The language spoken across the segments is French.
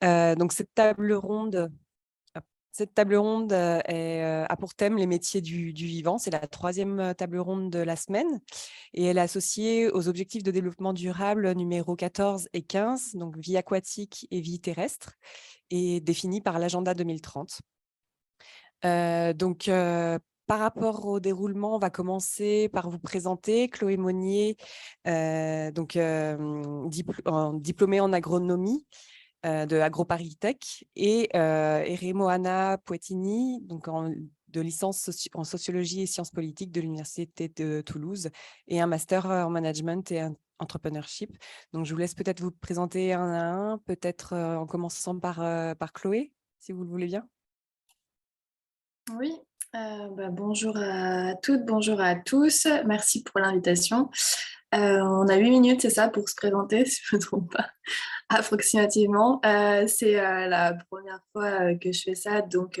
Donc cette table ronde, a pour thème les métiers du vivant. C'est la troisième table ronde de la semaine et elle est associée aux objectifs de développement durable numéro 14 et 15, donc vie aquatique et vie terrestre, et définie par l'agenda 2030. Par rapport au déroulement, on va commencer par vous présenter Chloé Monnier, diplômée en agronomie de AgroParisTech, et Remoana Poettini, de licence en sociologie et sciences politiques de l'Université de Toulouse, et un master en management et entrepreneurship. Donc, je vous laisse peut-être vous présenter un à un, peut-être en commençant par Chloé, si vous le voulez bien. Oui, bonjour à toutes, bonjour à tous. Merci pour l'invitation. On a 8 minutes, c'est ça, pour se présenter, si je ne me trompe pas, approximativement. C'est la première fois que je fais ça, donc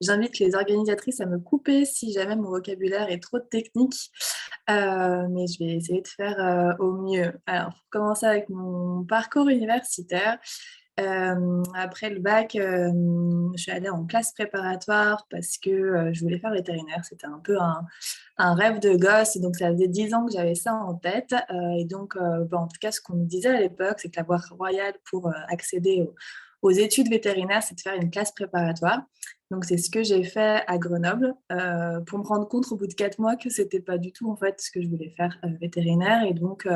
j'invite les organisatrices à me couper si jamais mon vocabulaire est trop technique. Mais je vais essayer de faire au mieux. Alors, pour commencer avec mon parcours universitaire, après le bac, je suis allée en classe préparatoire parce que je voulais faire vétérinaire. C'était un peu un rêve de gosse. Donc, ça faisait 10 ans que j'avais ça en tête. Et donc, en tout cas, ce qu'on me disait à l'époque, c'est que la voie royale pour accéder aux études vétérinaires, c'est de faire une classe préparatoire. Donc, c'est ce que j'ai fait à Grenoble pour me rendre compte au bout de 4 mois que c'était pas du tout en fait ce que je voulais faire vétérinaire. Et donc,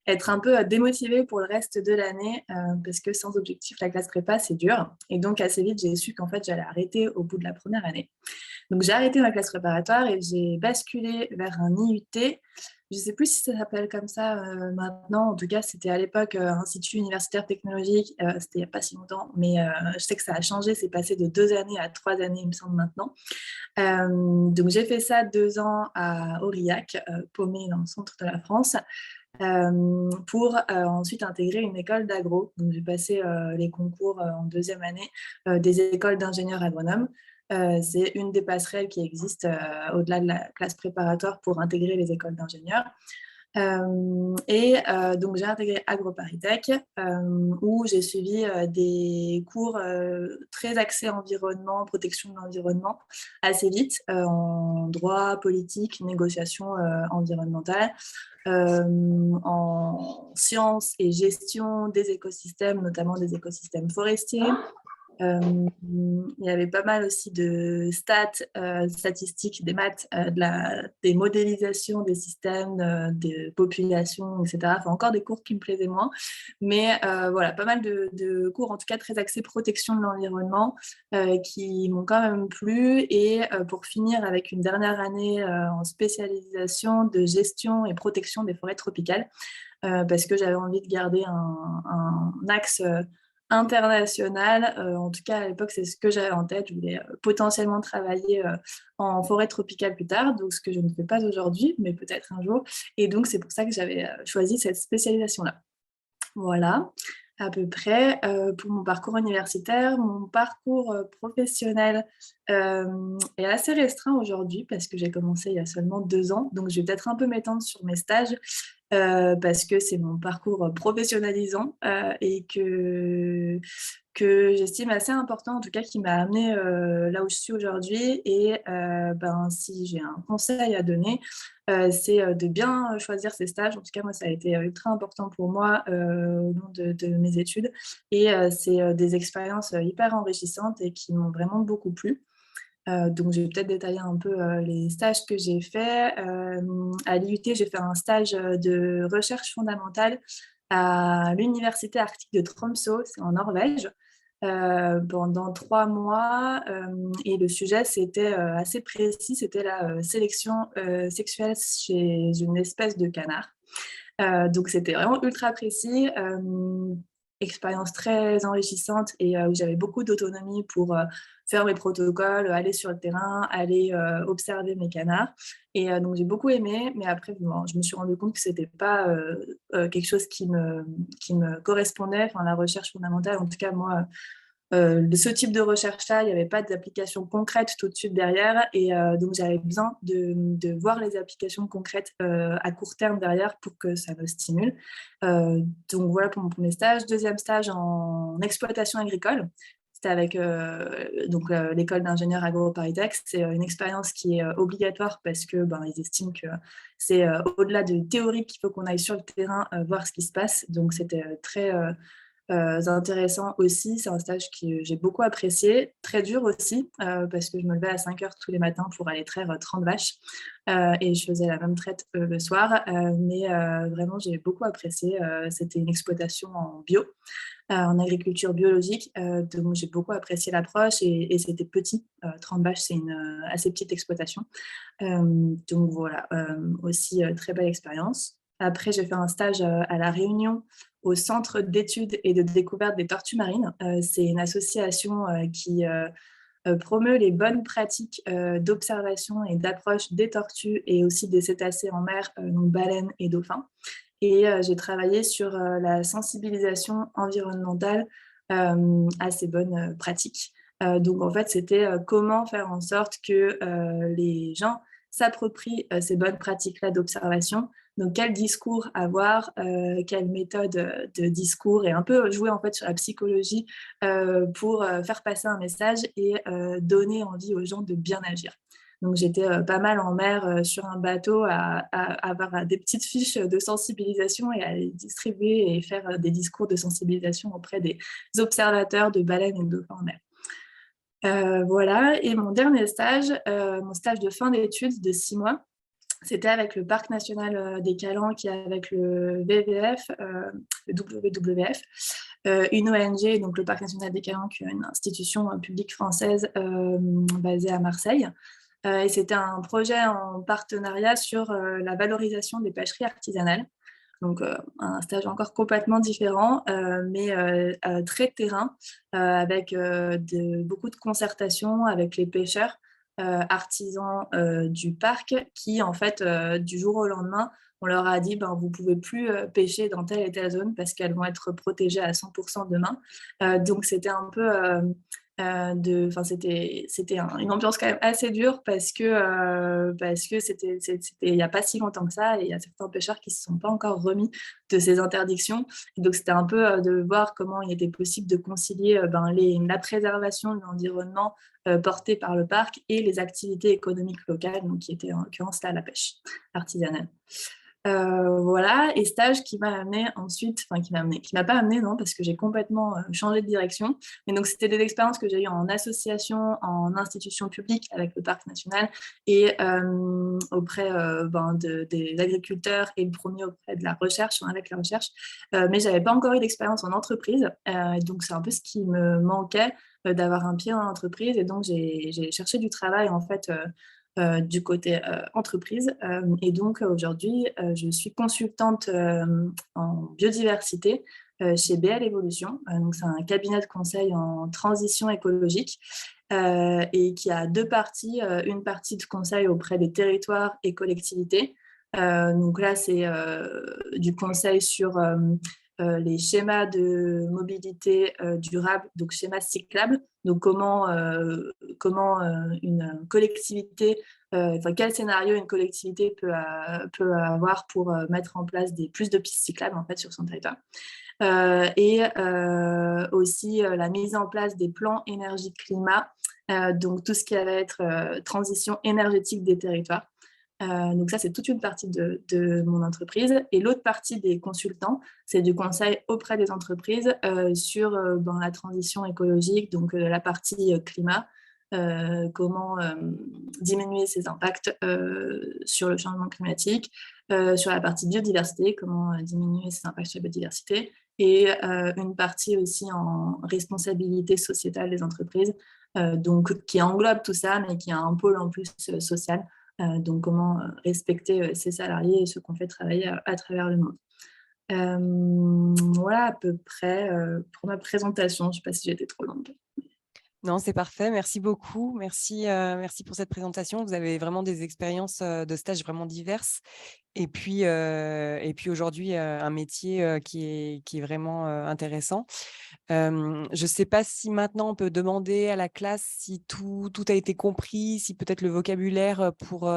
être un peu démotivée pour le reste de l'année parce que sans objectif, la classe prépa, c'est dur. Et donc, assez vite, j'ai su qu'en fait, j'allais arrêter au bout de la première année. Donc, j'ai arrêté ma classe préparatoire et j'ai basculé vers un IUT. Je ne sais plus si ça s'appelle comme ça maintenant. En tout cas, c'était à l'époque Institut universitaire technologique. C'était il n'y a pas si longtemps, mais je sais que ça a changé. C'est passé de 2 années à 3 années, il me semble, maintenant. Donc, j'ai fait ça 2 ans à Aurillac, paumé dans le centre de la France, pour ensuite intégrer une école d'agro. Donc, j'ai passé les concours en deuxième année des écoles d'ingénieurs agronomes. C'est une des passerelles qui existe au-delà de la classe préparatoire pour intégrer les écoles d'ingénieurs. Donc, j'ai intégré AgroParisTech où j'ai suivi des cours très axés environnement, protection de l'environnement, assez vite en droit, politique, négociation environnementale, en sciences et gestion des écosystèmes, notamment des écosystèmes forestiers. Il y avait pas mal aussi de statistiques, des maths, des modélisations des systèmes, des populations, etc. Enfin, encore des cours qui me plaisaient moins. Mais voilà, pas mal de cours, en tout cas très axés protection de l'environnement, qui m'ont quand même plu. Et pour finir avec une dernière année en spécialisation de gestion et protection des forêts tropicales, parce que j'avais envie de garder un axe international. En tout cas, à l'époque, c'est ce que j'avais en tête. Je voulais potentiellement travailler en forêt tropicale plus tard, donc ce que je ne fais pas aujourd'hui, mais peut-être un jour. Et donc, c'est pour ça que j'avais choisi cette spécialisation-là. Voilà, à peu près pour mon parcours universitaire. Mon parcours professionnel est assez restreint aujourd'hui parce que j'ai commencé il y a seulement 2 ans. Donc, je vais peut-être un peu m'étendre sur mes stages parce que c'est mon parcours professionnalisant et que j'estime assez important, en tout cas qui m'a amenée là où je suis aujourd'hui. Et si j'ai un conseil à donner, c'est de bien choisir ses stages. En tout cas, moi, ça a été ultra important pour moi au long de mes études. Et c'est des expériences hyper enrichissantes et qui m'ont vraiment beaucoup plu. Donc, je vais peut-être détailler un peu les stages que j'ai faits. À l'IUT, j'ai fait un stage de recherche fondamentale à l'Université arctique de Tromsø, c'est en Norvège, pendant 3 mois. Et le sujet, c'était assez précis, c'était la sélection sexuelle chez une espèce de canard. Donc, c'était vraiment ultra précis. Expérience très enrichissante et où j'avais beaucoup d'autonomie pour faire mes protocoles, aller sur le terrain, aller observer mes canards. Et donc, j'ai beaucoup aimé, mais après, bon, je me suis rendu compte que c'était pas quelque chose qui me correspondait. Enfin, la recherche fondamentale, en tout cas, moi, ce type de recherche-là, il n'y avait pas d'application concrète tout de suite derrière. Et donc, j'avais besoin de voir les applications concrètes à court terme derrière pour que ça me stimule. Donc, voilà pour mon premier stage. Deuxième stage en exploitation agricole. C'était avec l'école d'ingénieurs agro-ParisTech. C'est une expérience qui est obligatoire parce que ils estiment que c'est au-delà de théorique qu'il faut qu'on aille sur le terrain voir ce qui se passe. Donc, c'était très intéressant aussi. C'est un stage que j'ai beaucoup apprécié, très dur aussi, parce que je me levais à 5 heures tous les matins pour aller traire 30 vaches et je faisais la même traite le soir. Mais vraiment, j'ai beaucoup apprécié. C'était une exploitation en bio, en agriculture biologique. Donc, j'ai beaucoup apprécié l'approche et c'était petit. 30 vaches, c'est une assez petite exploitation. Donc, voilà, aussi très belle expérience. Après, j'ai fait un stage à La Réunion au Centre d'études et de découverte des tortues marines. C'est une association qui promeut les bonnes pratiques d'observation et d'approche des tortues et aussi des cétacés en mer, donc baleines et dauphins. Et j'ai travaillé sur la sensibilisation environnementale à ces bonnes pratiques. Donc, en fait, c'était comment faire en sorte que les gens s'approprient ces bonnes pratiques-là d'observation. Donc, quel discours avoir, quelle méthode de discours et un peu jouer en fait sur la psychologie pour faire passer un message et donner envie aux gens de bien agir. Donc, j'étais pas mal en mer sur un bateau à avoir des petites fiches de sensibilisation et à les distribuer et faire des discours de sensibilisation auprès des observateurs de baleines et de dauphins en mer. Voilà, et mon dernier stage, mon stage de fin d'études de 6 mois, c'était avec le Parc national des Calanques et avec le WWF, le WWF, une ONG, donc le Parc national des Calanques, une institution publique française basée à Marseille. Et c'était un projet en partenariat sur la valorisation des pêcheries artisanales. Donc, un stage encore complètement différent, mais très terrain, avec beaucoup de concertation avec les pêcheurs artisans du parc qui, en fait, du jour au lendemain, on leur a dit vous ne pouvez plus pêcher dans telle et telle zone parce qu'elles vont être protégées à 100% demain. Donc, c'était un peu c'était une ambiance quand même assez dure parce que c'était il n'y a pas si longtemps que ça et il y a certains pêcheurs qui ne se sont pas encore remis de ces interdictions. Et donc, c'était un peu de voir comment il était possible de concilier la préservation de l'environnement portée par le parc et les activités économiques locales, donc qui étaient en l'occurrence là la pêche artisanale. Voilà, et stage qui m'a amené ensuite, qui m'a pas amené, non, parce que j'ai complètement changé de direction. Mais donc, c'était des expériences que j'ai eues en association, en institution publique avec le Parc national et auprès des agriculteurs et le premier auprès de la recherche, avec la recherche. Mais j'avais pas encore eu d'expérience en entreprise. Donc, c'est un peu ce qui me manquait d'avoir un pied en entreprise. Et donc, j'ai cherché du travail, en fait, du côté entreprise. Et donc, aujourd'hui, je suis consultante en biodiversité chez BL Evolution. Donc, c'est un cabinet de conseil en transition écologique et qui a deux parties. Une partie de conseil auprès des territoires et collectivités. Donc là, c'est du conseil sur les schémas de mobilité durable, donc schémas cyclables. Donc comment une collectivité, quel scénario une collectivité peut avoir pour mettre en place plus de pistes cyclables en fait sur son territoire. Et aussi la mise en place des plans énergie-climat, donc tout ce qui va être transition énergétique des territoires. Donc ça, c'est toute une partie de mon entreprise. Et l'autre partie des consultants, c'est du conseil auprès des entreprises sur la transition écologique, donc la partie climat, comment diminuer ses impacts sur le changement climatique, sur la partie biodiversité, comment diminuer ses impacts sur la biodiversité, et une partie aussi en responsabilité sociétale des entreprises, donc qui englobe tout ça, mais qui a un pôle en plus social. Donc, comment respecter ses salariés et ceux qu'on fait travailler à travers le monde. Voilà à peu près pour ma présentation. Je ne sais pas si j'ai été trop longue. Non, c'est parfait. Merci beaucoup. Merci pour cette présentation. Vous avez vraiment des expériences de stage vraiment diverses Et puis aujourd'hui, un métier qui est vraiment intéressant. Je ne sais pas si maintenant on peut demander à la classe si tout a été compris, si peut-être le vocabulaire pour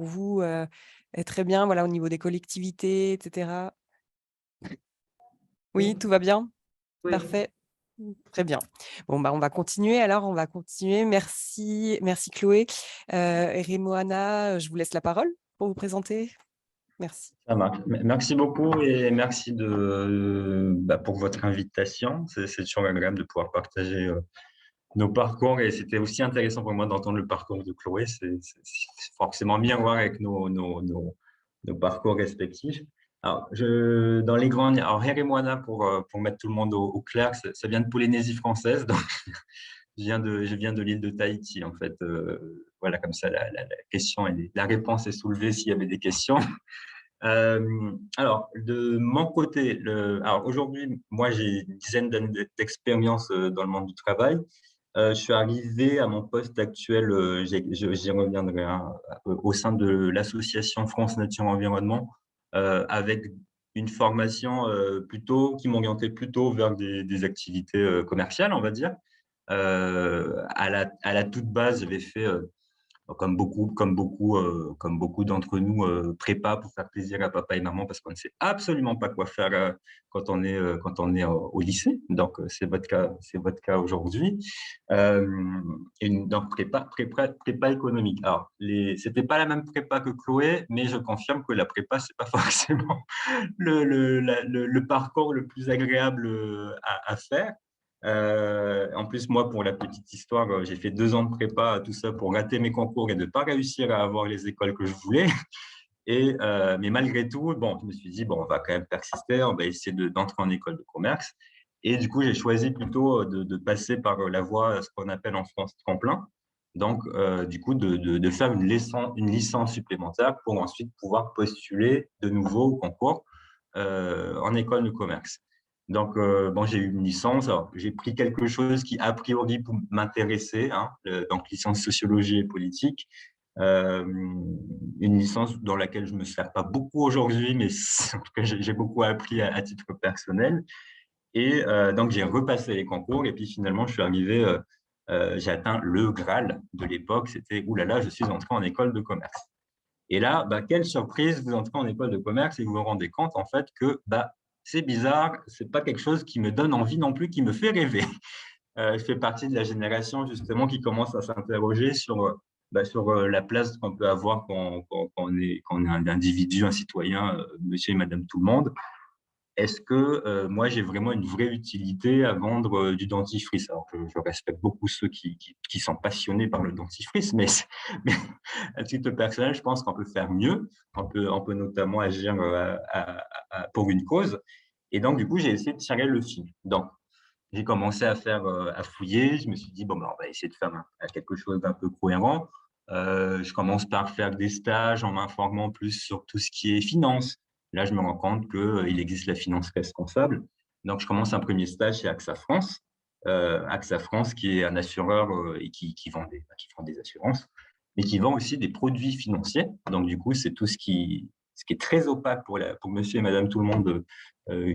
vous est très bien, voilà, au niveau des collectivités, etc. Oui, Oui, tout va bien? oui. Parfait. Très bien. Bon, bah, on va continuer alors, on va continuer. Merci Chloé. Et Rémoana, je vous laisse la parole pour vous présenter. Merci. Ça marche. Merci beaucoup et merci pour votre invitation. C'est toujours agréable de pouvoir partager nos parcours et c'était aussi intéressant pour moi d'entendre le parcours de Chloé. C'est forcément bien voir avec nos parcours respectifs. Alors, dans les grandes, alors Her et Moana, pour mettre tout le monde au clair, ça vient de Polynésie française, donc je viens de l'île de Tahiti, en fait. Voilà, comme ça, la question, la réponse est soulevée s'il y avait des questions. Alors, de mon côté, alors aujourd'hui, moi, j'ai une dizaine d'années d'expérience dans le monde du travail. Je suis arrivé à mon poste actuel, j'y reviendrai, hein, au sein de l'association France Nature Environnement, avec une formation plutôt qui m'orientait plutôt vers des activités commerciales, on va dire. À la toute base, j'avais fait comme beaucoup d'entre nous, prépa pour faire plaisir à papa et maman parce qu'on ne sait absolument pas quoi faire quand on est au lycée. Donc, c'est votre cas aujourd'hui. Donc, prépa économique. Alors, c'était pas la même prépa que Chloé, mais je confirme que la prépa, c'est pas forcément le parcours le plus agréable à faire. En plus, moi, pour la petite histoire, j'ai fait 2 ans de prépa, tout ça pour rater mes concours et ne pas réussir à avoir les écoles que je voulais. Mais malgré tout, bon, je me suis dit, bon, on va quand même persister, on va essayer d'entrer en école de commerce. Et du coup, j'ai choisi plutôt de passer par la voie, ce qu'on appelle en France tremplin. Donc, du coup, de faire une licence supplémentaire pour ensuite pouvoir postuler de nouveau au concours en école de commerce. Donc, bon, j'ai eu une licence. J'ai pris quelque chose qui, a priori, m'intéressait, hein, donc licence sociologie et politique. Une licence dans laquelle je ne me sers pas beaucoup aujourd'hui, mais en tout cas, j'ai beaucoup appris à titre personnel. Et donc, j'ai repassé les concours et puis finalement, je suis arrivé, j'ai atteint le Graal de l'époque. C'était, oulala, je suis entré en école de commerce. Et là, bah, quelle surprise, vous entrez en école de commerce et vous vous rendez compte en fait que bah, c'est bizarre, c'est pas quelque chose qui me donne envie non plus, qui me fait rêver. Je fais partie de la génération justement qui commence à s'interroger sur la place qu'on peut avoir quand on est un individu, un citoyen, monsieur et madame tout le monde. Est-ce que moi, j'ai vraiment une vraie utilité à vendre du dentifrice? Alors, je respecte beaucoup ceux qui sont passionnés par le dentifrice, mais à titre personnel, je pense qu'on peut faire mieux. On peut notamment agir pour une cause. Et donc, du coup, j'ai essayé de tirer le fil. Donc, j'ai commencé à fouiller. Je me suis dit, bon, ben, on va essayer de faire quelque chose d'un peu cohérent. Je commence par faire des stages en m'informant plus sur tout ce qui est finance. Là, je me rends compte qu'il existe la finance responsable. Donc, je commence un premier stage chez AXA France. AXA France, qui est un assureur et qui vend des assurances, mais qui vend aussi des produits financiers. Donc, du coup, c'est tout ce qui est très opaque pour monsieur et madame tout le monde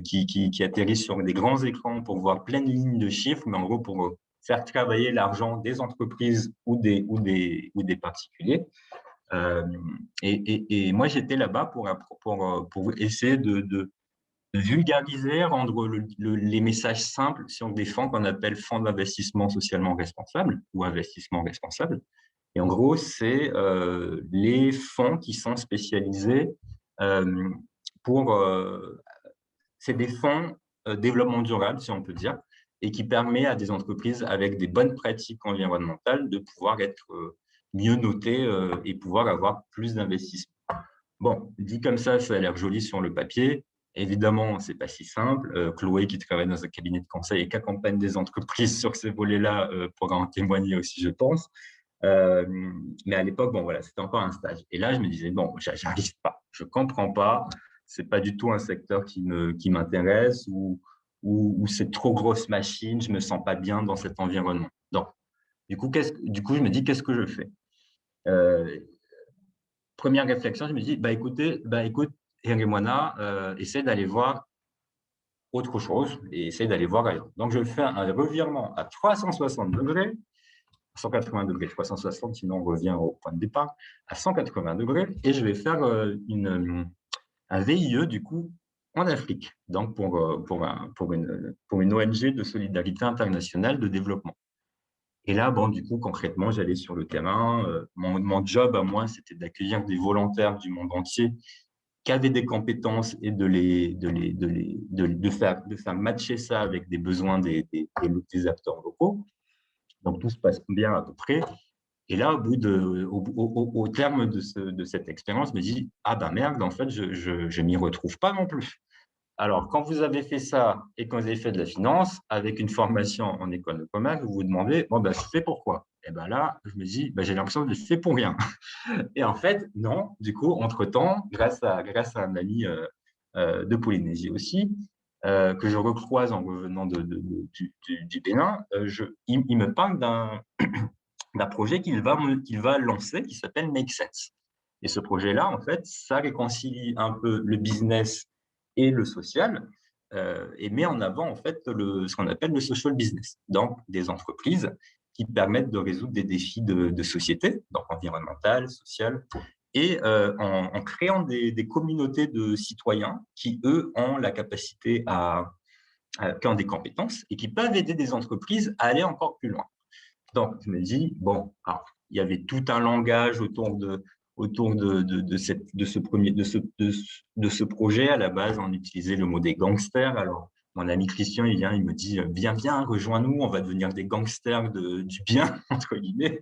qui atterrissent sur des grands écrans pour voir plein de lignes de chiffres, mais en gros, pour faire travailler l'argent des entreprises ou des particuliers. Euh, et moi, j'étais là-bas pour essayer de vulgariser, rendre les messages simples sur des fonds qu'on appelle fonds d'investissement socialement responsable ou investissement responsable. Et en gros, c'est les fonds qui sont spécialisés euh, pour… c'est des fonds développement durable, si on peut dire, et qui permet à des entreprises avec des bonnes pratiques environnementales de pouvoir être mieux notées et pouvoir avoir plus d'investissements. Bon, dit comme ça a l'air joli sur le papier. Évidemment, c'est pas si simple. Chloé, qui travaille dans un cabinet de conseil et qui accompagne des entreprises sur ces volets-là, pourra en témoigner aussi, je pense. Euh, mais à l'époque, bon, voilà, c'était encore un stage. Et là, je me disais, bon, j'arrive pas, je comprends pas, c'est pas du tout un secteur qui m'intéresse ou c'est trop grosse machine, je me sens pas bien dans cet environnement. Donc, du coup, je me dis, qu'est-ce que je fais? Euh, première réflexion, je me dis, écoute, Herimoana, essaie d'aller voir autre chose et essaie d'aller voir ailleurs. Donc, je fais un revirement à 360 degrés, 180 degrés, 360, sinon on revient au point de départ, à 180 degrés, et je vais faire un VIE, du coup, en Afrique, donc pour une ONG de solidarité internationale de développement. Et là, du coup, concrètement, j'allais sur le terrain. Mon job à moi, c'était d'accueillir des volontaires du monde entier qui avaient des compétences et de faire matcher ça avec des besoins des acteurs locaux. Donc, tout se passe bien à peu près. Et là, au terme de cette expérience, je me dis, merde, en fait, je m'y retrouve pas non plus. Alors, quand vous avez fait ça et quand vous avez fait de la finance, avec une formation en école de commerce, vous vous demandez, je fais pourquoi? Et là, je me dis, j'ai l'impression que je fais pour rien. Et en fait, non. Du coup, entre-temps, grâce à un ami de Polynésie aussi, que je recroise en revenant du Bénin, il me parle d'un projet qu'il va lancer qui s'appelle Make Sense. Et ce projet-là, en fait, ça réconcilie un peu le business et le social, et met en avant en fait ce qu'on appelle le social business, donc des entreprises qui permettent de résoudre des défis de société, donc environnemental, social, et en créant des communautés de citoyens qui, eux, ont la capacité qui ont des compétences et qui peuvent aider des entreprises à aller encore plus loin. Donc, je me dis, alors, il y avait tout un langage autour de ce projet. À la base, on utilisait le mot des gangsters. Alors, mon ami Christian, il me dit, viens, rejoins-nous, on va devenir des gangsters du bien, entre guillemets.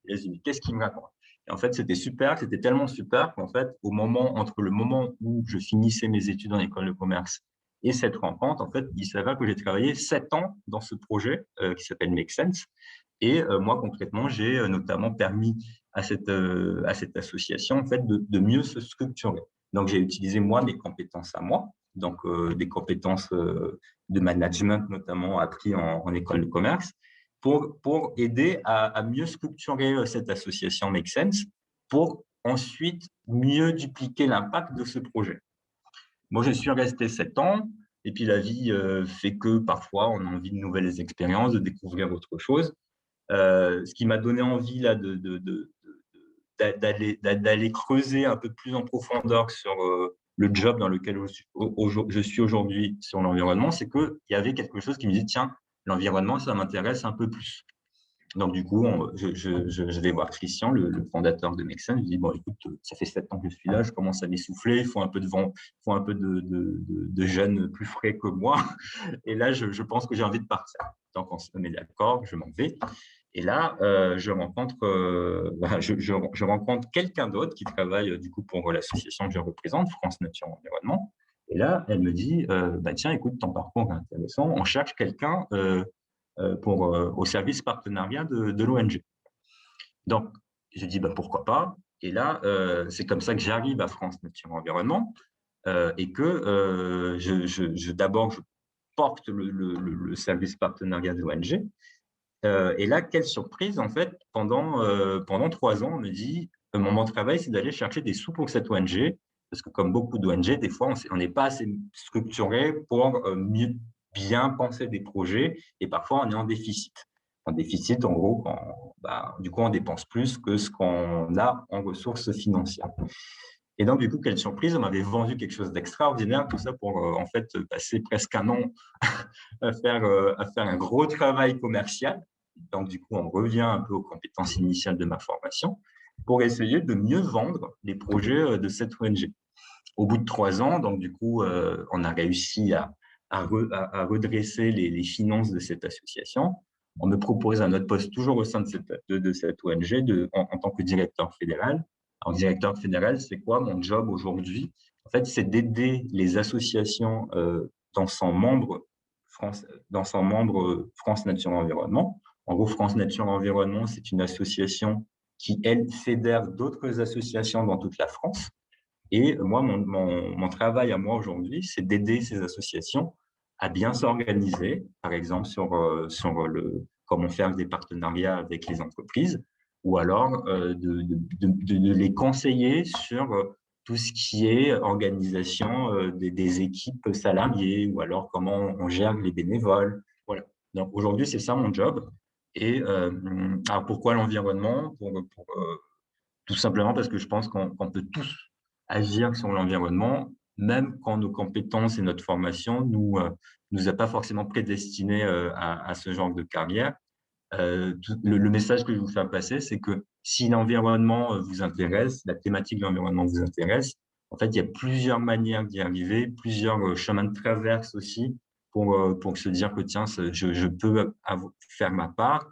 Et je dis, mais qu'est-ce qu'il me raconte? Et en fait, c'était super, c'était tellement super qu'en fait, entre le moment où je finissais mes études en école de commerce et cette rencontre, en fait, il s'avère que j'ai travaillé 7 ans dans ce projet qui s'appelle Make Sense. Et moi, concrètement, j'ai notamment permis à cette association en fait, de mieux se structurer. Donc, j'ai utilisé, moi, mes compétences à moi, donc des compétences de management, notamment appris en école de commerce, pour aider à mieux structurer cette association Make Sense, pour ensuite mieux dupliquer l'impact de ce projet. Moi, je suis resté 7 ans, et puis la vie fait que parfois, on a envie de nouvelles expériences, de découvrir autre chose. Ce qui m'a donné envie là, d'aller creuser un peu plus en profondeur sur le job dans lequel je suis aujourd'hui sur l'environnement, c'est qu'il y avait quelque chose qui me dit, tiens, l'environnement, ça m'intéresse un peu plus. Donc, du coup, je vais voir Christian, le fondateur de Make Sense. Je lui dis, écoute, ça fait 7 ans que je suis là, je commence à m'essouffler, il faut un peu de vent, il faut un peu de jeunes plus frais que moi. Et là, je pense que j'ai envie de partir. Donc, on se met d'accord, je m'en vais. Et là, je rencontre quelqu'un d'autre qui travaille du coup pour l'association que je représente, France Nature Environnement. Et là, elle me dit, tiens, écoute, ton parcours est intéressant, on cherche quelqu'un au service partenariat de l'ONG. Donc, je dis, pourquoi pas. Et là, c'est comme ça que j'arrive à France Nature Environnement et que d'abord, je porte le service partenariat de l'ONG. Et là, quelle surprise, en fait, pendant 3 ans, on me dit, mon travail, c'est d'aller chercher des sous pour cette ONG, parce que comme beaucoup d'ONG, des fois, on n'est pas assez structuré pour bien penser des projets, et parfois, on est en déficit. En déficit, en gros, du coup, on dépense plus que ce qu'on a en ressources financières. Et donc, du coup, quelle surprise, on m'avait vendu quelque chose d'extraordinaire, tout ça pour, en fait, passer presque un an à faire un gros travail commercial. Donc, du coup, on revient un peu aux compétences initiales de ma formation pour essayer de mieux vendre les projets de cette ONG. Au bout de 3 ans, donc, du coup, on a réussi à redresser les finances de cette association. On me propose un autre poste toujours au sein de cette ONG en tant que directeur fédéral. Alors, directeur fédéral, c'est quoi mon job aujourd'hui? En fait, c'est d'aider les associations dans son membre France Nature Environnement. En gros, France Nature Environnement, c'est une association qui, elle, fédère d'autres associations dans toute la France. Et moi, mon travail à moi aujourd'hui, c'est d'aider ces associations à bien s'organiser, par exemple sur comment faire des partenariats avec les entreprises, ou alors de les conseiller sur tout ce qui est organisation des équipes salariées, ou alors comment on gère les bénévoles. Voilà. Donc aujourd'hui, c'est ça mon job. Et alors pourquoi l'environnement? Tout simplement parce que je pense qu'on peut tous agir sur l'environnement, même quand nos compétences et notre formation nous a pas forcément prédestinés à ce genre de carrière. Le message que je veux faire passer, c'est que si l'environnement vous intéresse, la thématique de l'environnement vous intéresse, en fait, il y a plusieurs manières d'y arriver, plusieurs chemins de traverse aussi pour se dire que tiens, je peux faire ma part,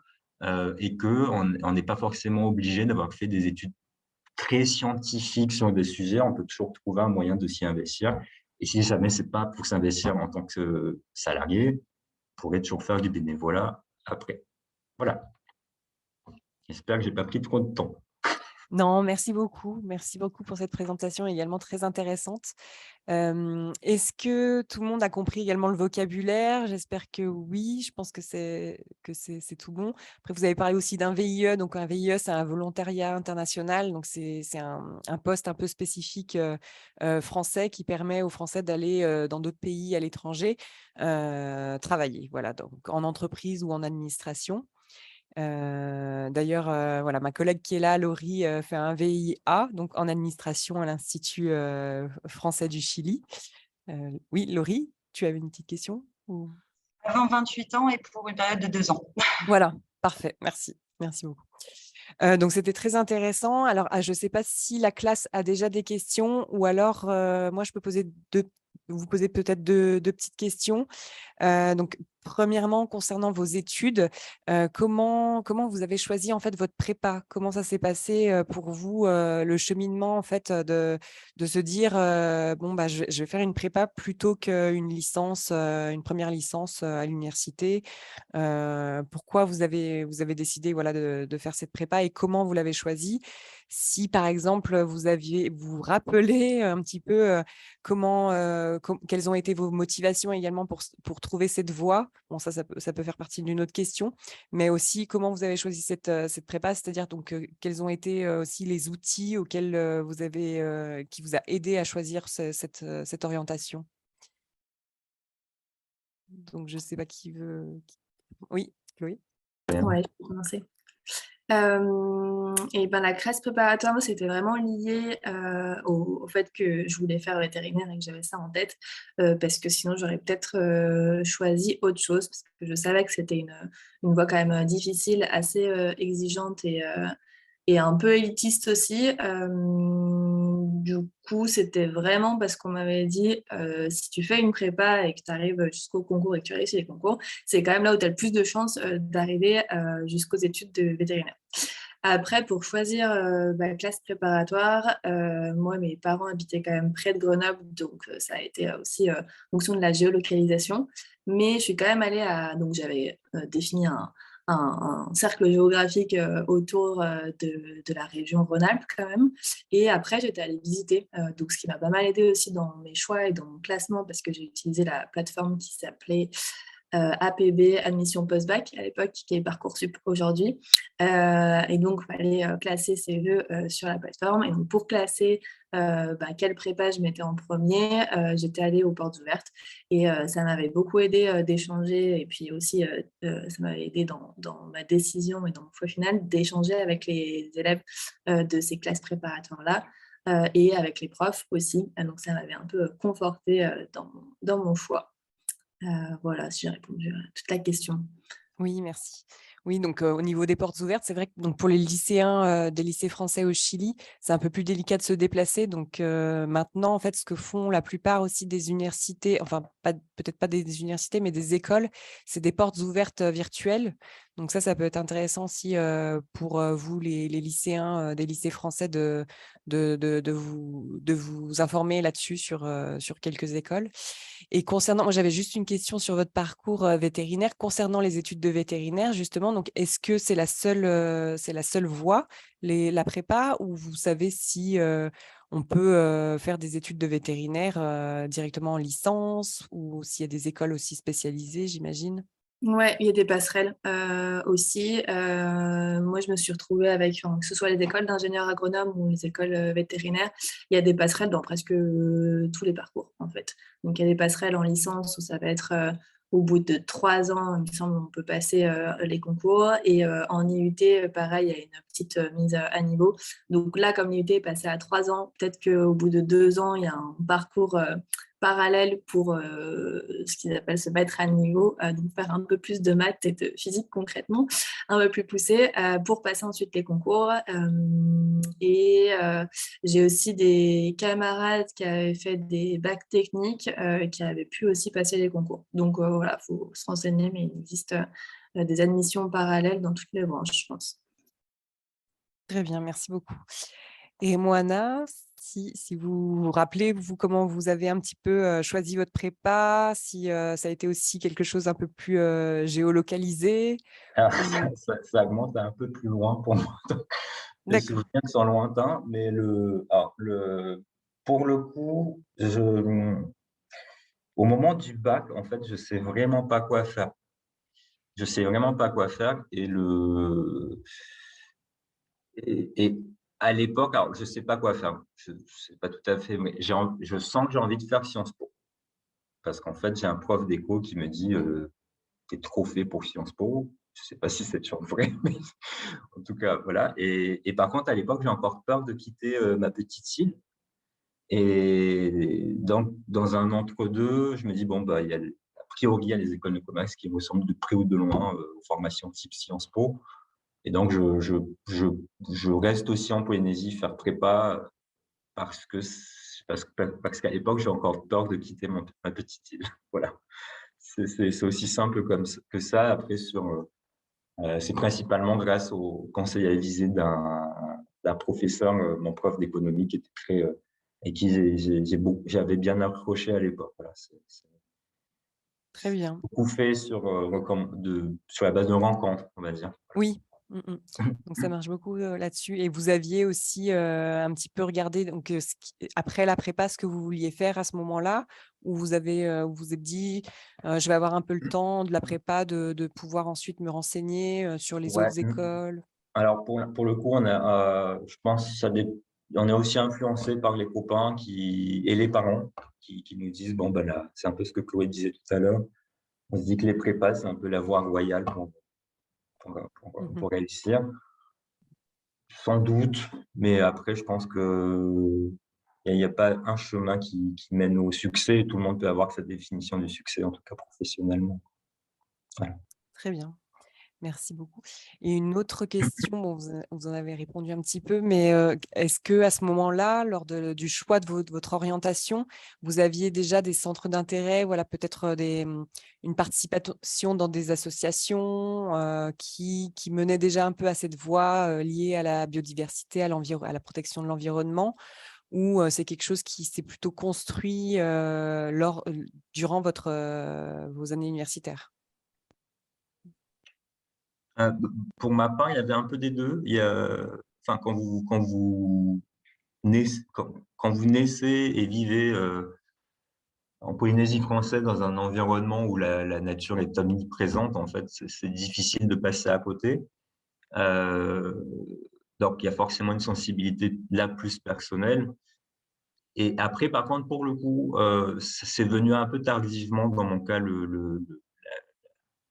et qu'on n'est pas forcément obligé d'avoir fait des études très scientifiques sur des sujets. On peut toujours trouver un moyen de s'y investir. Et si jamais c'est pas pour s'investir en tant que salarié, on pourrait toujours faire du bénévolat après. Voilà. J'espère que j'ai pas pris trop de temps. Non, merci beaucoup. Merci beaucoup pour cette présentation également très intéressante. Est-ce que tout le monde a compris également le vocabulaire? J'espère que oui, je pense que c'est tout bon. Après, vous avez parlé aussi d'un VIE. Donc, un VIE, c'est un volontariat international. Donc, c'est un poste un peu spécifique français qui permet aux Français d'aller dans d'autres pays à l'étranger travailler, voilà, donc en entreprise ou en administration. D'ailleurs, voilà, ma collègue qui est là, Laurie, fait un VIA, donc en administration à l'Institut français du Chili. Oui, Laurie, tu avais une petite question ou... Avant 28 ans et pour une période de 2 ans. Voilà, parfait, merci. Merci beaucoup. Donc, c'était très intéressant. Alors, je ne sais pas si la classe a déjà des questions ou alors, moi, je peux vous poser peut-être deux petites questions. Donc, premièrement, concernant vos études, comment vous avez choisi en fait votre prépa? Comment ça s'est passé pour vous, le cheminement en fait de se dire bon bah je vais faire une prépa plutôt qu'une licence, une première licence à l'université. Pourquoi vous avez décidé voilà de faire cette prépa et comment vous l'avez choisie? Si par exemple vous vous rappelez un petit peu comment, quelles ont été vos motivations également pour trouver cette voie? Bon, ça peut faire partie d'une autre question, mais aussi comment vous avez choisi cette prépa? C'est-à-dire donc, quels ont été, aussi les outils auxquels, vous avez, qui vous a aidé à choisir cette orientation? Donc je ne sais pas qui veut oui, Chloé? Ouais, je peux commencer. Et ben, la classe préparatoire, moi, c'était vraiment lié au fait que je voulais faire vétérinaire et que j'avais ça en tête, parce que sinon j'aurais peut-être choisi autre chose, parce que je savais que c'était une voie quand même difficile, assez exigeante et un peu élitiste aussi. Du coup, c'était vraiment parce qu'on m'avait dit si tu fais une prépa et que tu arrives jusqu'au concours et que tu réussis les concours, c'est quand même là où tu as le plus de chances d'arriver jusqu'aux études de vétérinaire. Après, pour choisir ma classe préparatoire, moi, mes parents habitaient quand même près de Grenoble, donc ça a été aussi en fonction de la géolocalisation. Mais je suis quand même allée à... Donc, j'avais défini un cercle géographique autour de la région Rhône-Alpes quand même. Et après, j'étais allée visiter, donc ce qui m'a pas mal aidé aussi dans mes choix et dans mon classement, parce que j'ai utilisé la plateforme qui s'appelait APB, Admission Post-Bac à l'époque, qui est Parcoursup aujourd'hui. Et donc, il fallait classer ses vœux sur la plateforme. Et donc, pour classer quelle prépa je mettais en premier, j'étais allée aux portes ouvertes. Et ça m'avait beaucoup aidé d'échanger. Et puis aussi, ça m'avait aidé dans ma décision et dans mon choix final d'échanger avec les élèves de ces classes préparatoires-là. Et avec les profs aussi. Donc, ça m'avait un peu conforté dans mon choix. Voilà, si j'ai répondu à toute la question. Oui, merci. Oui, donc au niveau des portes ouvertes, c'est vrai que donc pour les lycéens des lycées français au Chili, c'est un peu plus délicat de se déplacer. Donc maintenant, en fait, ce que font la plupart aussi des universités, enfin peut-être pas des universités, mais des écoles, c'est des portes ouvertes virtuelles. Donc ça peut être intéressant aussi pour vous, les lycéens des lycées français, de vous informer là-dessus sur quelques écoles. Et concernant, moi j'avais juste une question sur votre parcours vétérinaire. Concernant les études de vétérinaire, justement, donc est-ce que c'est la seule voie, la prépa, ou vous savez si on peut faire des études de vétérinaire directement en licence, ou s'il y a des écoles aussi spécialisées, j'imagine? Ouais, il y a des passerelles aussi. Moi, je me suis retrouvée avec, enfin, que ce soit les écoles d'ingénieurs agronomes ou les écoles vétérinaires, il y a des passerelles dans presque tous les parcours, en fait. Donc, il y a des passerelles en licence où ça va être au bout de 3 ans, il me semble, on peut passer les concours. Et en IUT, pareil, il y a une petite mise à niveau. Donc là, comme l'IUT est passé à 3 ans, peut-être qu'au bout de 2 ans, il y a un parcours parallèle pour ce qu'ils appellent se mettre à niveau, donc faire un peu plus de maths et de physique concrètement, un peu plus poussé, pour passer ensuite les concours. J'ai aussi des camarades qui avaient fait des bacs techniques qui avaient pu aussi passer les concours. Donc voilà, il faut se renseigner, mais il existe des admissions parallèles dans toutes les branches, je pense. Très bien, merci beaucoup. Et Moana, si vous vous rappelez, vous, comment vous avez un petit peu choisi votre prépa, si ça a été aussi quelque chose un peu plus géolocalisé Alors, ou... ça remonte un peu plus loin pour moi. Donc, les D'accord, souvenirs sont lointains, mais pour le coup, au moment du bac, en fait, je sais vraiment pas quoi faire. Je sais vraiment pas quoi faire et à l'époque, alors je sais pas quoi faire. Je sais pas tout à fait, mais je sens que j'ai envie de faire Sciences Po. Parce qu'en fait, j'ai un prof d'éco qui me dit, «Tu es trop fait pour Sciences Po». Je sais pas si c'est toujours vrai, mais en tout cas, voilà et par contre, à l'époque, j'ai encore peur de quitter, ma petite île et dans un entre-deux, je me dis: «Bon, bah, a priori, il y a les écoles de commerce qui ressemblent de près ou de loin, aux formations type Sciences Po». Et donc je je reste aussi en Polynésie faire prépa, parce qu'à l'époque, j'ai encore peur de quitter ma petite île. Voilà. C'est aussi simple que ça. Après c'est principalement grâce au conseil avisé d'un professeur, mon prof d'économie qui était très, avec qui j'avais bien accroché à l'époque. Voilà, c'est très bien. beaucoup fait sur la base de rencontres, on va dire. Oui. Donc ça marche beaucoup là-dessus. Et vous aviez aussi un petit peu regardé donc, après la prépa, ce que vous vouliez faire à ce moment-là, où vous vous êtes dit, je vais avoir un peu le temps de la prépa, de pouvoir ensuite me renseigner sur les Ouais. autres écoles. Alors pour le coup, je pense que on est aussi influencé par les copains et les parents qui nous disent: «Bon, ben là», c'est un peu ce que Chloé disait tout à l'heure. On se dit que les prépas, c'est un peu la voie royale Mhm. pour réussir. Sans doute, mais après je pense qu'il y a pas un chemin qui mène au succès et tout le monde peut avoir sa définition du succès, en tout cas professionnellement. Voilà. Très bien. Merci beaucoup. Et une autre question, bon, vous en avez répondu un petit peu, mais est-ce que à ce moment-là, lors du choix de votre orientation, vous aviez déjà des centres d'intérêt, voilà, peut-être une participation dans des associations qui menaient déjà un peu à cette voie liée à la biodiversité, à la protection de l'environnement, ou c'est quelque chose qui s'est plutôt construit durant vos années universitaires? Heu, pour ma part, il y avait un peu des 2. Enfin quand vous naissez et vivez, en Polynésie française dans un environnement où la nature est omniprésente, en fait, c'est difficile de passer à côté. Heu, donc il y a forcément une sensibilité là plus personnelle et après par contre pour le coup, c'est venu un peu tardivement dans mon cas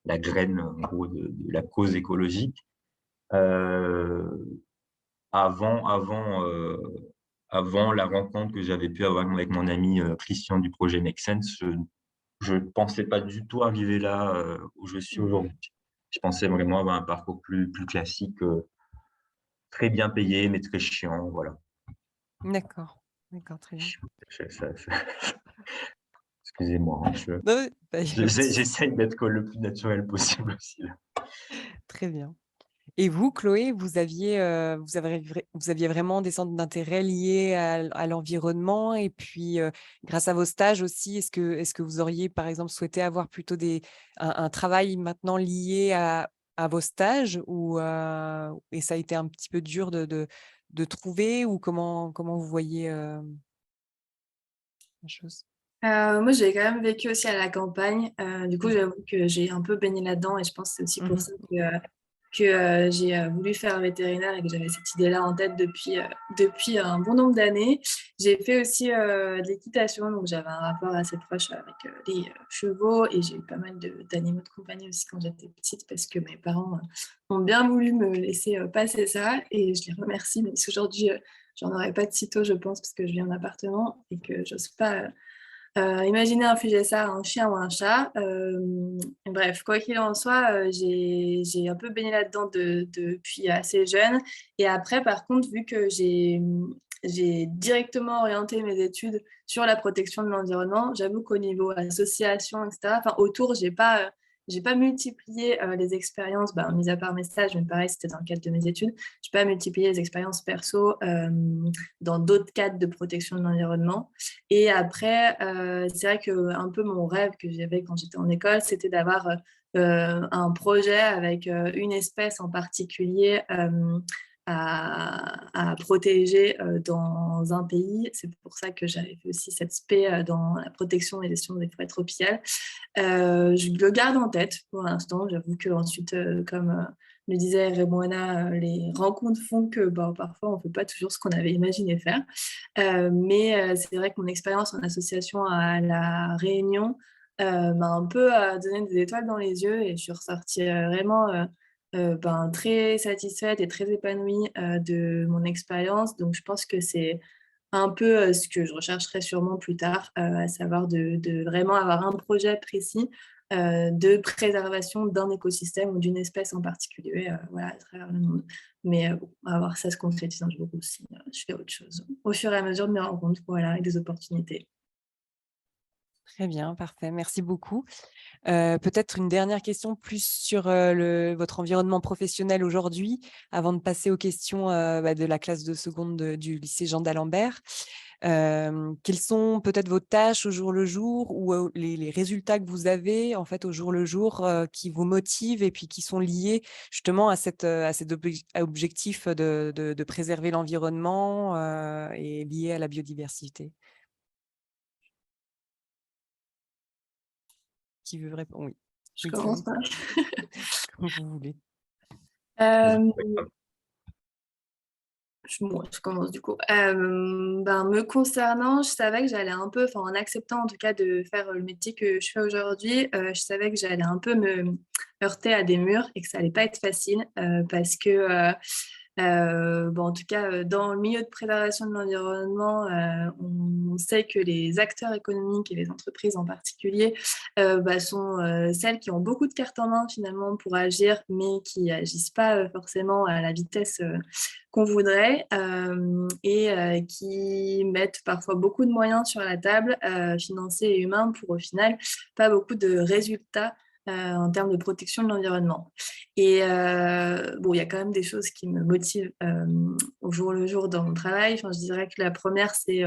la graine en gros de la cause écologique. Heu, avant la rencontre que j'avais pu avoir avec mon ami, Christian du projet Make Sense, je pensais pas du tout arriver là, où je suis Mmh. aujourd'hui. Je pensais vraiment avoir un parcours plus classique, très bien payé, mais très chiant, voilà. D'accord, d'accord, très bien. Ça excusez-moi, hein, Non, bah, il y a pas de souci. j'essaye d'être le plus naturel possible aussi là. Très bien. Et vous, Chloé, vous aviez vraiment des centres d'intérêt liés à l'environnement et puis, grâce à vos stages aussi, est-ce que vous auriez, par exemple, souhaité avoir plutôt un travail maintenant lié à vos stages ou, et ça a été un petit peu dur de trouver ou comment vous voyez, la chose? Moi, j'ai quand même vécu aussi à la campagne. Du coup, j'avoue que j'ai un peu baigné là-dedans et je pense que c'est aussi pour ça que j'ai voulu faire un vétérinaire et que j'avais cette idée-là en tête depuis un bon nombre d'années. J'ai fait aussi de l'équitation, donc j'avais un rapport assez proche avec les chevaux et j'ai eu pas mal d'animaux de compagnie aussi quand j'étais petite parce que mes parents ont bien voulu me laisser passer ça et je les remercie, même si aujourd'hui, j'en aurais pas de sitôt, je pense, parce que je vis en appartement et que j'ose pas imaginez infliger ça à un chien ou un chat. Bref, quoi qu'il en soit, j'ai un peu baigné là-dedans depuis assez jeune. Et après, par contre, vu que j'ai directement orienté mes études sur la protection de l'environnement, j'avoue qu'au niveau association, etc., enfin, autour, j'ai pas multiplié les expériences, mis à part mes stages, mais pareil, c'était dans le cadre de mes études, j'ai pas multiplié les expériences perso dans d'autres cadres de protection de l'environnement. Et après, c'est vrai qu'un peu mon rêve que j'avais quand j'étais en école, c'était d'avoir un projet avec une espèce en particulier à protéger dans un pays. C'est pour ça que j'avais fait aussi cette spé dans la protection et gestion des forêts tropicales. Je le garde en tête pour l'instant. J'avoue qu'ensuite, comme le disait Remoana, les rencontres font que parfois on ne fait pas toujours ce qu'on avait imaginé faire. Mais c'est vrai que mon expérience en association à La Réunion m'a un peu donné des étoiles dans les yeux et je suis ressortie vraiment très satisfaite et très épanouie de mon expérience. Donc je pense que c'est un peu ce que je rechercherai sûrement plus tard, à savoir de vraiment avoir un projet précis de préservation d'un écosystème ou d'une espèce en particulier voilà, à travers le monde. Mais bon, on va voir ça se concrétise un jour aussi. Je fais autre chose au fur et à mesure de mes rencontres, voilà, avec des opportunités. Très bien, parfait. Merci beaucoup. Peut-être une dernière question plus sur votre environnement professionnel aujourd'hui, avant de passer aux questions de la classe de seconde du lycée Jean d'Alembert. Quelles sont peut-être vos tâches au jour le jour ou les résultats que vous avez en fait au jour le jour qui vous motivent et puis qui sont liés justement à cet objectif de préserver l'environnement et liés à la biodiversité? Qui veut répondre? Oui. Je Oui, commence par... comme vous voulez. Euh, je commence du coup. Me concernant, je savais que j'allais un peu, enfin en acceptant en tout cas de faire le métier que je fais aujourd'hui, je savais que j'allais un peu me heurter à des murs et que ça allait pas être facile parce que en tout cas, dans le milieu de préservation de l'environnement, on sait que les acteurs économiques et les entreprises en particulier sont celles qui ont beaucoup de cartes en main finalement pour agir, mais qui n'agissent pas forcément à la vitesse qu'on voudrait et qui mettent parfois beaucoup de moyens sur la table, financiers et humains, pour au final pas beaucoup de résultats en termes de protection de l'environnement. Et il y a quand même des choses qui me motivent au jour le jour dans mon travail. Enfin, je dirais que la première, c'est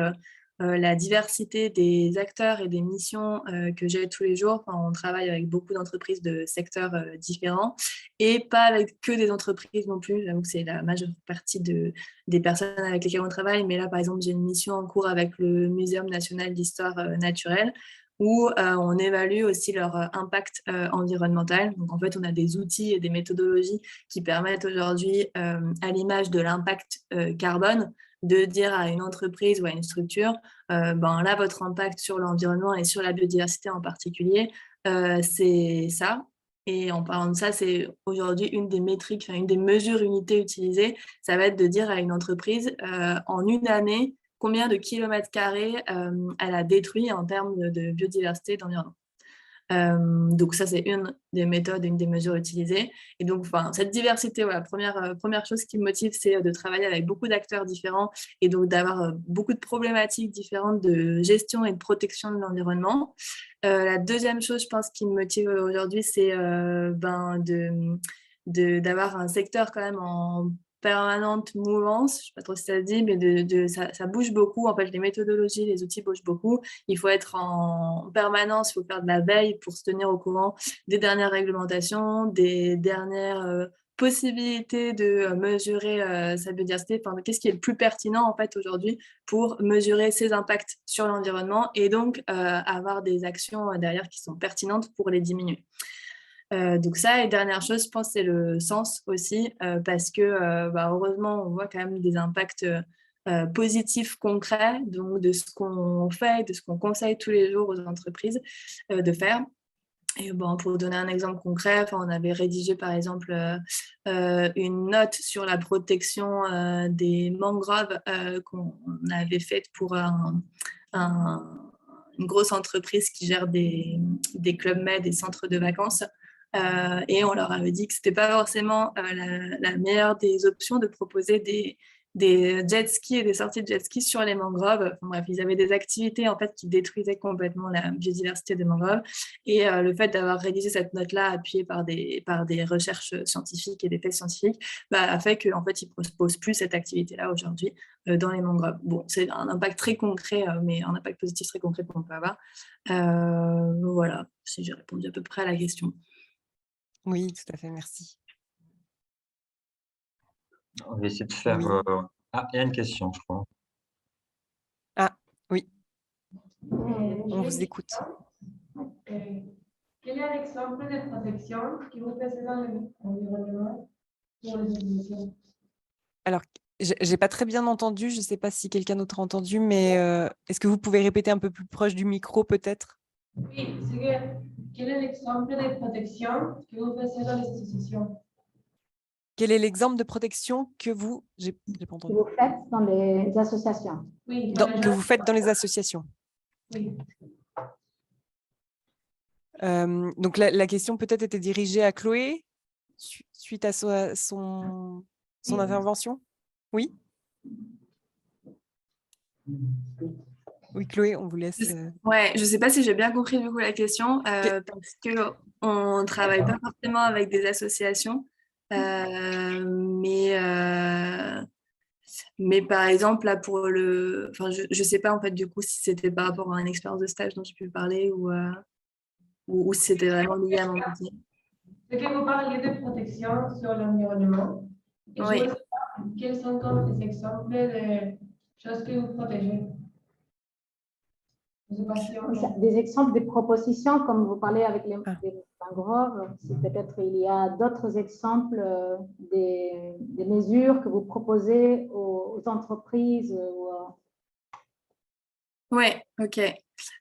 la diversité des acteurs et des missions que j'ai tous les jours. Enfin, on travaille avec beaucoup d'entreprises de secteurs différents et pas avec que des entreprises non plus. J'avoue que c'est la majeure partie des personnes avec lesquelles on travaille. Mais là, par exemple, j'ai une mission en cours avec le Muséum national d'histoire naturelle où on évalue aussi leur impact environnemental. Donc, en fait, on a des outils et des méthodologies qui permettent aujourd'hui, à l'image de l'impact carbone, de dire à une entreprise ou à une structure, là, votre impact sur l'environnement et sur la biodiversité en particulier, c'est ça. Et en parlant de ça, c'est aujourd'hui une des métriques, une des mesures unités utilisées. Ça va être de dire à une entreprise, en une année, combien de kilomètres carrés elle a détruit en termes de biodiversité, d'environnement. Donc ça, c'est une des méthodes, une des mesures utilisées. Et donc, cette diversité, voilà, première chose qui me motive, c'est de travailler avec beaucoup d'acteurs différents et donc d'avoir beaucoup de problématiques différentes de gestion et de protection de l'environnement. La deuxième chose, je pense, qui me motive aujourd'hui, c'est d'avoir un secteur quand même en permanente mouvance, je ne sais pas trop si ça se dit, mais ça bouge beaucoup. En fait, les méthodologies, les outils bougent beaucoup. Il faut être en permanence, il faut faire de la veille pour se tenir au courant des dernières réglementations, des dernières possibilité de mesurer sa biodiversité, enfin, qu'est-ce qui est le plus pertinent en fait aujourd'hui pour mesurer ses impacts sur l'environnement et donc avoir des actions derrière qui sont pertinentes pour les diminuer. Donc ça, et dernière chose, je pense, c'est le sens aussi, parce que heureusement, on voit quand même des impacts positifs concrets, donc de ce qu'on fait, de ce qu'on conseille tous les jours aux entreprises de faire. Et bon, pour donner un exemple concret, on avait rédigé par exemple une note sur la protection des mangroves qu'on avait faite pour une grosse entreprise qui gère des clubs med, des centres de vacances. Et on leur avait dit que ce n'était pas forcément la meilleure des options de proposer des jet skis et des sorties de jet skis sur les mangroves. Enfin, bref, ils avaient des activités en fait qui détruisaient complètement la biodiversité des mangroves. Et le fait d'avoir rédigé cette note-là, appuyée par des recherches scientifiques et des faits scientifiques, a fait qu'en fait, ils ne proposent plus cette activité-là aujourd'hui dans les mangroves. Bon, c'est un impact très concret, mais un impact positif très concret qu'on peut avoir. Voilà, si j'ai répondu à peu près à la question. Oui, tout à fait, merci. On va essayer de faire… Oui. Ah, il y a une question, je crois. Ah, oui. On vous écoute. Quel est l'exemple de protection que vous faites dans l'environnement pour les utilisations? Alors, j'ai pas très bien entendu, je ne sais pas si quelqu'un d'autre a entendu, mais est-ce que vous pouvez répéter un peu plus proche du micro peut-être? Oui, c'est que quel est l'exemple de protection que vous faites dans les associations? Quel est l'exemple de protection que vous… J'ai pas entendu. Vous faites dans les associations. Oui, Que vous faites dans les associations. Oui. Donc, la question peut-être était dirigée à Chloé suite à son Oui. intervention. Oui. Oui, Chloé, on vous laisse. Ouais, je ne sais pas si j'ai bien compris du coup la question, parce qu'on ne travaille pas forcément avec des associations, mais par exemple, là, pour le… Enfin, je ne sais pas en fait du coup si c'était par rapport à une expérience de stage dont j'ai pu parler ou si c'était vraiment lié à mon métier. C'est que vous parliez de protection sur l'environnement. Et je Oui. voulais savoir quels sont comme les exemples de choses que vous protégez. Des exemples, des propositions, comme vous parlez avec les mangroves, peut-être il y a d'autres exemples des mesures que vous proposez aux entreprises. Oui, ok.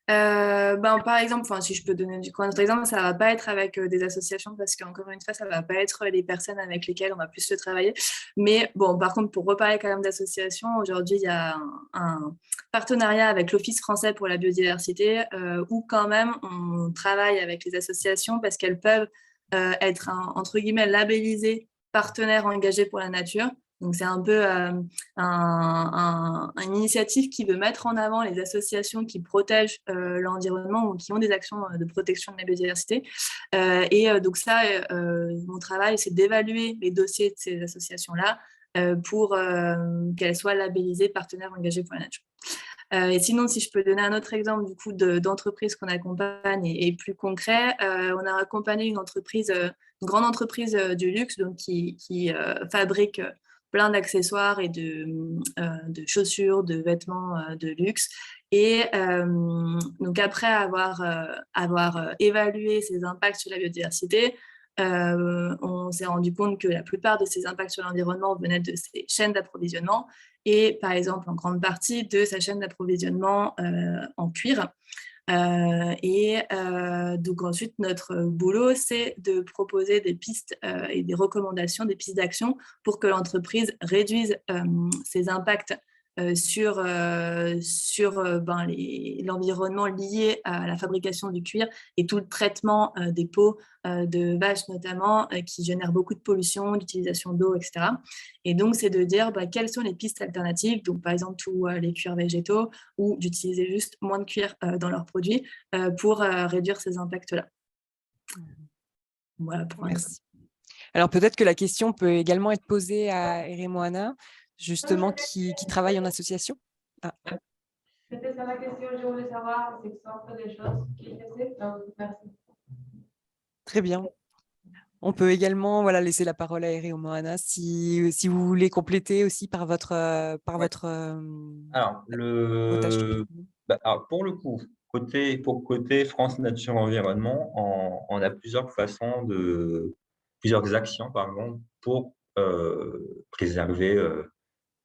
Par exemple, si je peux donner du coup un autre exemple, ça ne va pas être avec des associations parce qu'encore une fois, ça ne va pas être les personnes avec lesquelles on va plus se travailler. Mais bon, par contre, pour reparler quand même d'associations, aujourd'hui, il y a un partenariat avec l'Office français pour la biodiversité où quand même on travaille avec les associations parce qu'elles peuvent être, entre guillemets, labellisées partenaires engagés pour la nature. Donc, c'est un peu une initiative qui veut mettre en avant les associations qui protègent l'environnement ou qui ont des actions de protection de la biodiversité. Donc ça, mon travail, c'est d'évaluer les dossiers de ces associations-là pour qu'elles soient labellisées partenaires engagés pour la nature. Et sinon, si je peux donner un autre exemple du coup d'entreprise qu'on accompagne et plus concret, on a accompagné une grande entreprise du luxe donc qui fabrique plein d'accessoires et de chaussures, de vêtements de luxe. Et donc après avoir évalué ces impacts sur la biodiversité, on s'est rendu compte que la plupart de ces impacts sur l'environnement venaient de ces chaînes d'approvisionnement et par exemple en grande partie de sa chaîne d'approvisionnement en cuir. Donc ensuite, notre boulot, c'est de proposer des pistes et des recommandations, des pistes d'action pour que l'entreprise réduise ses impacts sur l'environnement lié à la fabrication du cuir et tout le traitement des peaux de vaches notamment qui génèrent beaucoup de pollution, d'utilisation d'eau, etc. Et donc, c'est de dire quelles sont les pistes alternatives, donc par exemple tous les cuirs végétaux ou d'utiliser juste moins de cuir dans leurs produits pour réduire ces impacts-là. Voilà pour Merci. Alors, peut-être que la question peut également être posée à Eremoana, justement, qui travaille en association. Ah. C'était ça la question, je voulais savoir les exemples des choses qui faisaient. Merci. Très bien. On peut également laisser la parole à Eri Moana si vous voulez compléter aussi par votre, Ouais. Alors, vos tâches. alors, pour le coup, côté France Nature Environnement, on a plusieurs actions pardon, pour préserver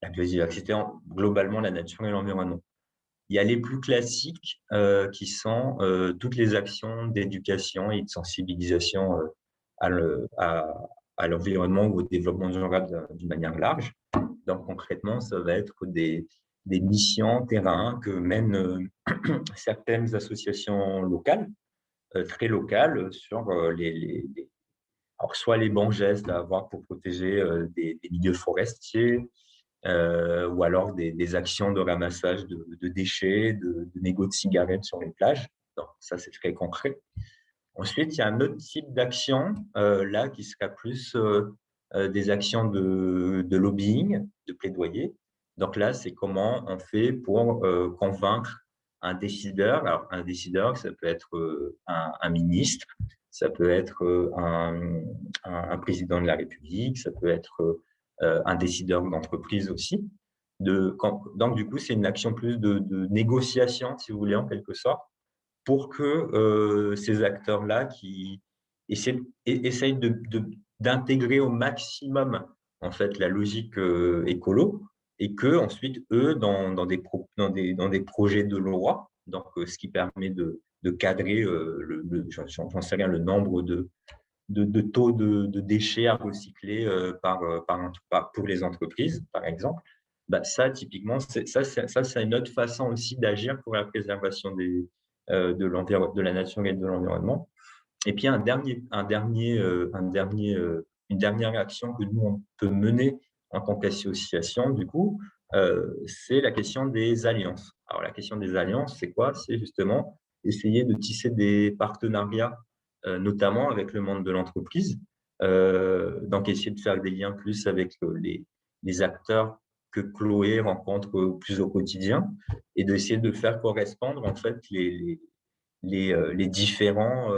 la biodiversité, globalement la nature et l'environnement. Il y a les plus classiques qui sont toutes les actions d'éducation et de sensibilisation à l'environnement ou au développement durable d'une manière large. Donc concrètement, ça va être des missions terrain que mènent certaines associations locales, très locales, sur alors soit les bons gestes à avoir pour protéger des milieux forestiers, ou alors des actions de ramassage de déchets, de mégots de cigarettes sur les plages. Donc ça, c'est très concret. Ensuite, il y a un autre type d'action, là, qui sera plus des actions de lobbying, de plaidoyer. Donc là, c'est comment on fait pour convaincre un décideur. Alors, un décideur, ça peut être un ministre, ça peut être un président de la République, ça peut être un décideur d'entreprise aussi. Donc, du coup, c'est une action plus de négociation, si vous voulez, en quelque sorte, pour que ces acteurs-là qui essayent d'intégrer au maximum en fait la logique écolo, et que ensuite eux dans des projets de loi, donc ce qui permet de cadrer j'en sais rien, le nombre de taux de déchets à recycler pour les entreprises, par exemple. Bah, ça, typiquement, c'est une autre façon aussi d'agir pour la préservation de la nature et de l'environnement. Et puis, une dernière action que nous, on peut mener en tant qu'association, du coup, c'est la question des alliances. Alors, la question des alliances, c'est quoi? C'est justement essayer de tisser des partenariats, notamment avec le monde de l'entreprise, donc essayer de faire des liens plus avec les acteurs que Chloé rencontre plus au quotidien, et d'essayer de faire correspondre en fait les différentes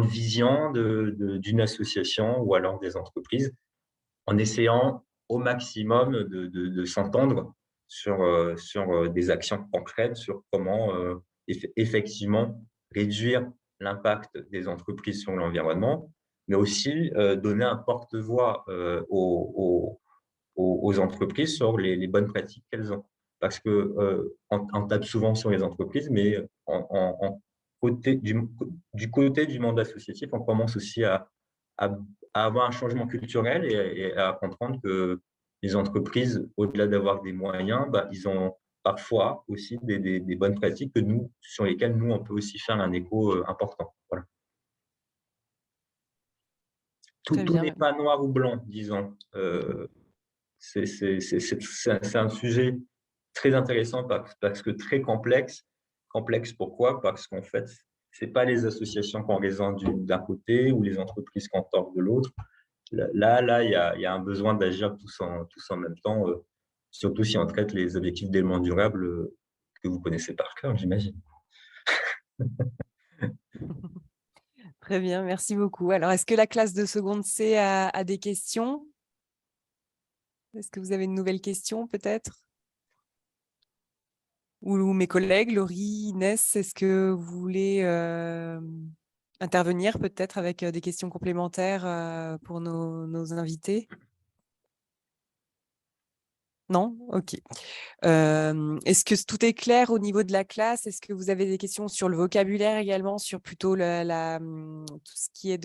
visions d'une association ou alors des entreprises, en essayant au maximum de s'entendre sur des actions concrètes, sur comment effectivement réduire l'impact des entreprises sur l'environnement, mais aussi donner un porte-voix aux entreprises sur les bonnes pratiques qu'elles ont. Parce que on tape souvent sur les entreprises, mais du côté du monde associatif, on commence aussi à avoir un changement culturel et à comprendre que les entreprises, au-delà d'avoir des moyens, bah, ils ont parfois aussi des bonnes pratiques sur lesquelles nous, on peut aussi faire un écho important. Voilà. Tout n'est pas noir ou blanc, disons. C'est un sujet très intéressant parce que très complexe. Complexe pourquoi? Parce qu'en fait, ce n'est pas les associations qui ont raison d'un côté ou les entreprises qui ont tort de l'autre. Là, il y a un besoin d'agir tous en même temps, surtout si on traite les objectifs de développement durable que vous connaissez par cœur, j'imagine. Très bien, merci beaucoup. Alors, est-ce que la classe de seconde C a des questions? Est-ce que vous avez une nouvelle question peut-être? Ou mes collègues, Laurie, Inès, est-ce que vous voulez intervenir peut-être avec des questions complémentaires pour nos invités? Non? Ok. Est-ce que tout est clair au niveau de la classe? Est-ce que vous avez des questions sur le vocabulaire également, sur plutôt tout ce qui est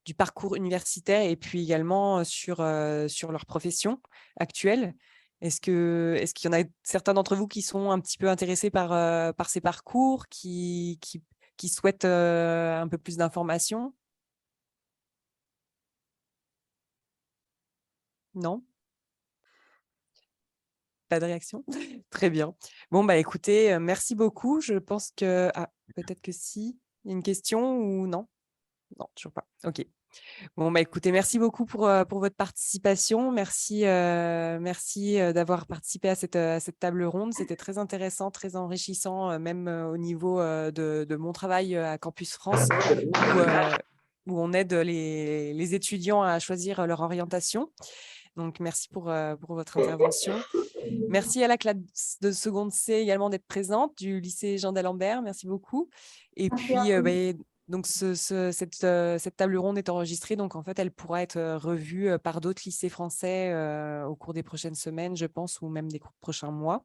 du parcours universitaire, et puis également sur leur profession actuelle? Est-ce qu'il y en a certains d'entre vous qui sont un petit peu intéressés par ces parcours, qui souhaitent un peu plus d'informations? Non? Pas de réaction? Très bien. Bon, bah, écoutez, merci beaucoup. Je pense que peut-être que si. Il y a une question ou non? Non, toujours pas. OK. Bon, bah, écoutez, merci beaucoup pour votre participation. Merci d'avoir participé à cette table ronde. C'était très intéressant, très enrichissant, même au niveau de mon travail à Campus France, où où on aide les étudiants à choisir leur orientation. Donc, merci pour votre intervention. Merci à la classe de seconde C également d'être présente, du lycée Jean d'Alembert. Merci beaucoup. Et puis, donc cette table ronde est enregistrée. Donc, en fait, elle pourra être revue par d'autres lycées français au cours des prochaines semaines, je pense, ou même des prochains mois.